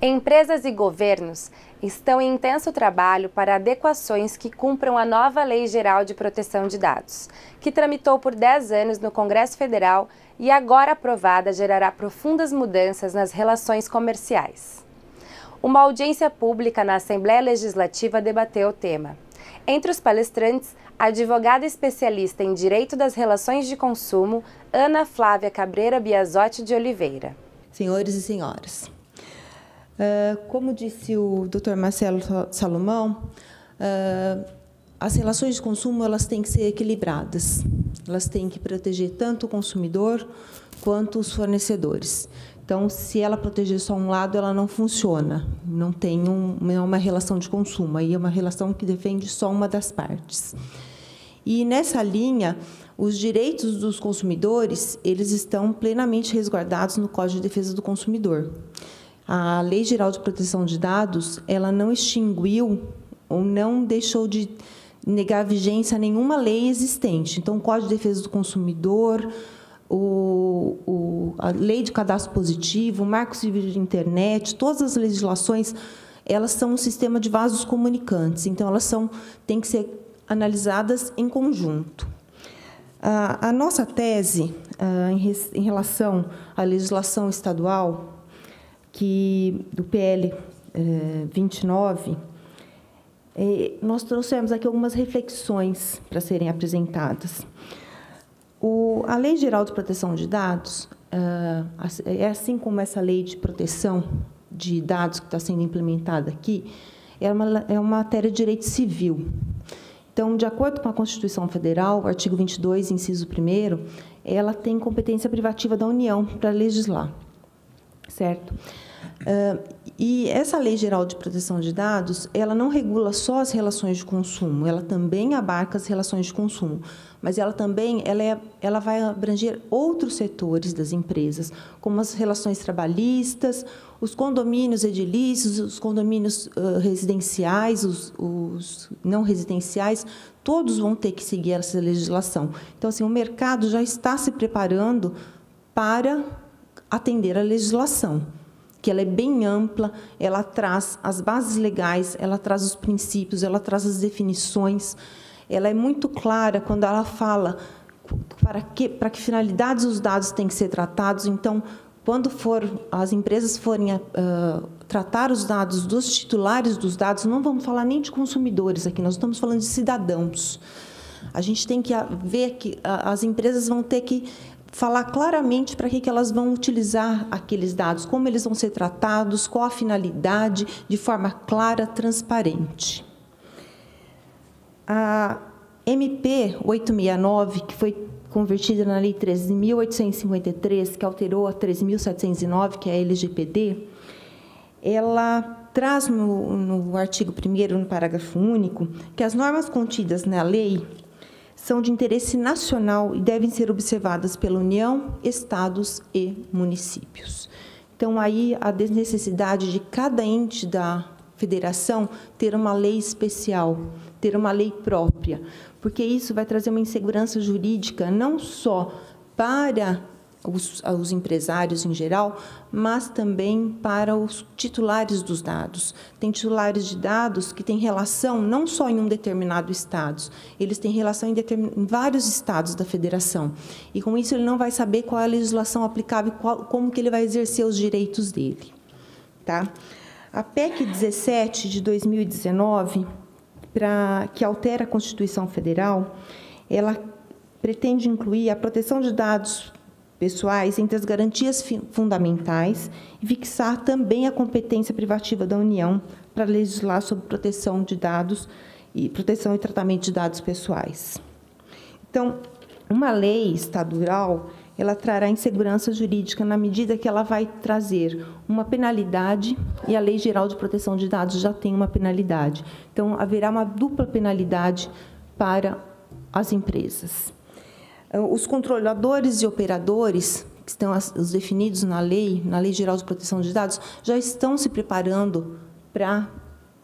Empresas e governos estão em intenso trabalho para adequações que cumpram a nova Lei Geral de Proteção de Dados, que tramitou por 10 anos no Congresso Federal e agora aprovada gerará profundas mudanças nas relações comerciais. Uma audiência pública na Assembleia Legislativa debateu o tema. Entre os palestrantes, a advogada especialista em Direito das Relações de Consumo, Ana Flávia Cabreira Biasotti de Oliveira. Senhores e senhoras, como disse o Dr. Marcelo Salomão, as relações de consumo elas têm que ser equilibradas. Elas têm que proteger tanto o consumidor quanto os fornecedores. Então, se ela proteger só um lado, ela não funciona. Não é uma relação de consumo, aí é uma relação que defende só uma das partes. E nessa linha, os direitos dos consumidores eles estão plenamente resguardados no Código de Defesa do Consumidor. A Lei Geral de Proteção de Dados, ela não extinguiu ou não deixou de negar vigência a nenhuma lei existente. Então, o Código de Defesa do Consumidor, a Lei de Cadastro Positivo, o Marco Civil de Internet, todas as legislações, elas são um sistema de vasos comunicantes. Então, elas têm que ser analisadas em conjunto. A nossa tese, em relação à legislação estadual, do PL 29, nós trouxemos aqui algumas reflexões para serem apresentadas. A Lei Geral de Proteção de Dados, assim como essa Lei de Proteção de Dados que está sendo implementada aqui, é uma matéria de direito civil. Então, de acordo com a Constituição Federal, o artigo 22, inciso 1º, ela tem competência privativa da União para legislar, certo? E essa Lei Geral de Proteção de Dados, ela não regula só as relações de consumo, ela também abarca as relações de consumo, mas ela também ela vai abranger outros setores das empresas, como as relações trabalhistas, os condomínios edilícios, os condomínios residenciais, os não residenciais, todos vão ter que seguir essa legislação. Então, assim, o mercado já está se preparando para atender a legislação, que ela é bem ampla, ela traz as bases legais, ela traz os princípios, ela traz as definições, ela é muito clara quando ela fala para que finalidades os dados têm que ser tratados. Então, quando as empresas forem tratar os dados dos titulares dos dados, não vamos falar nem de consumidores aqui, nós estamos falando de cidadãos. A gente tem que ver que as empresas vão ter que falar claramente para que elas vão utilizar aqueles dados, como eles vão ser tratados, qual a finalidade, de forma clara, transparente. A MP 869, que foi convertida na Lei 13.853, que alterou a 13.709, que é a LGPD, ela traz no artigo 1º, no parágrafo único, que as normas contidas na lei são de interesse nacional e devem ser observadas pela União, estados e municípios. Então, aí, a necessidade de cada ente da federação ter uma lei especial, ter uma lei própria, porque isso vai trazer uma insegurança jurídica não só para os empresários em geral, mas também para os titulares dos dados. Tem titulares de dados que têm relação não só em um determinado estado, eles têm relação em vários estados da federação. E, com isso, ele não vai saber qual é a legislação aplicável e como que ele vai exercer os direitos dele. Tá? A PEC 17, de 2019, que altera a Constituição Federal, ela pretende incluir a proteção de dados pessoais entre as garantias fundamentais e fixar também a competência privativa da União para legislar sobre proteção de dados e proteção e tratamento de dados pessoais. Então, uma lei estadual, ela trará insegurança jurídica na medida que ela vai trazer uma penalidade, e a Lei Geral de Proteção de Dados já tem uma penalidade. Então, haverá uma dupla penalidade para as empresas. Os controladores e operadores, que estão os definidos na Lei Geral de Proteção de Dados, já estão se preparando para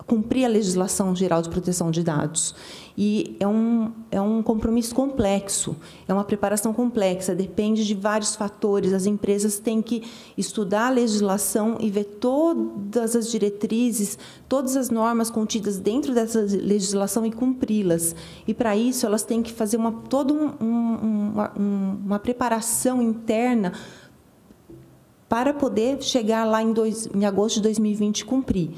cumprir a legislação geral de proteção de dados. E é um compromisso complexo, é uma preparação complexa, depende de vários fatores. As empresas têm que estudar a legislação e ver todas as diretrizes, todas as normas contidas dentro dessa legislação e cumpri-las. E, para isso, elas têm que fazer toda uma preparação interna para poder chegar lá em agosto de 2020 e cumprir.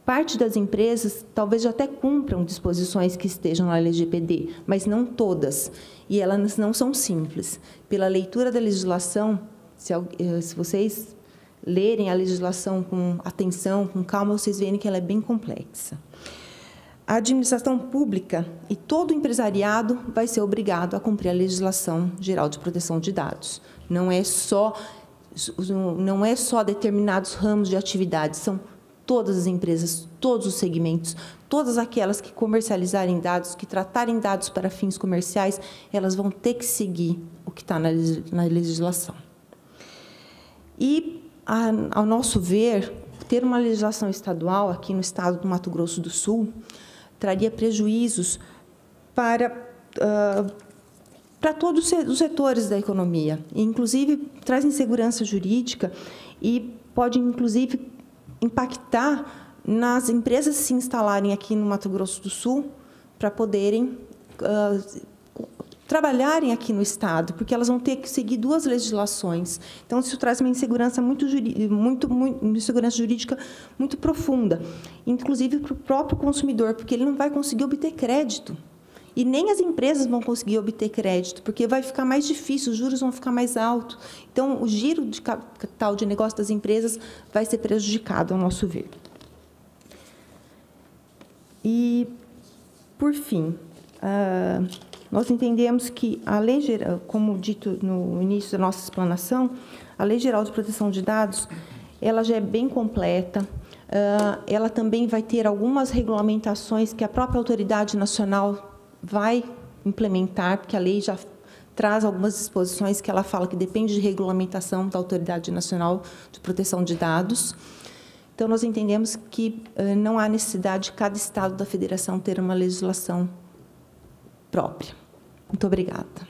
Parte das empresas talvez já até cumpram disposições que estejam na LGPD, mas não todas. E elas não são simples. Pela leitura da legislação, se vocês lerem a legislação com atenção, com calma, vocês verem que ela é bem complexa. A administração pública e todo o empresariado vai ser obrigado a cumprir a legislação geral de proteção de dados. Não é só determinados ramos de atividades, são todas as empresas, todos os segmentos, todas aquelas que comercializarem dados, que tratarem dados para fins comerciais, elas vão ter que seguir o que está na legislação. E, ao nosso ver, ter uma legislação estadual aqui no estado do Mato Grosso do Sul traria prejuízos para todos os setores da economia, e, inclusive, traz insegurança jurídica e pode, inclusive, impactar nas empresas se instalarem aqui no Mato Grosso do Sul para poderem trabalharem aqui no estado, porque elas vão ter que seguir duas legislações. Então, isso traz uma insegurança insegurança jurídica muito profunda, inclusive para o próprio consumidor, porque ele não vai conseguir obter crédito. E nem as empresas vão conseguir obter crédito, porque vai ficar mais difícil, os juros vão ficar mais altos. Então, o giro de capital de negócio das empresas vai ser prejudicado, ao nosso ver. E, por fim, nós entendemos que a Lei Geral, como dito no início da nossa explanação, a Lei Geral de Proteção de Dados, ela já é bem completa. Ela também vai ter algumas regulamentações que a própria autoridade nacional vai implementar, porque a lei já traz algumas disposições que ela fala que depende de regulamentação da Autoridade Nacional de Proteção de Dados. Então, nós entendemos que não há necessidade de cada estado da federação ter uma legislação própria. Muito obrigada.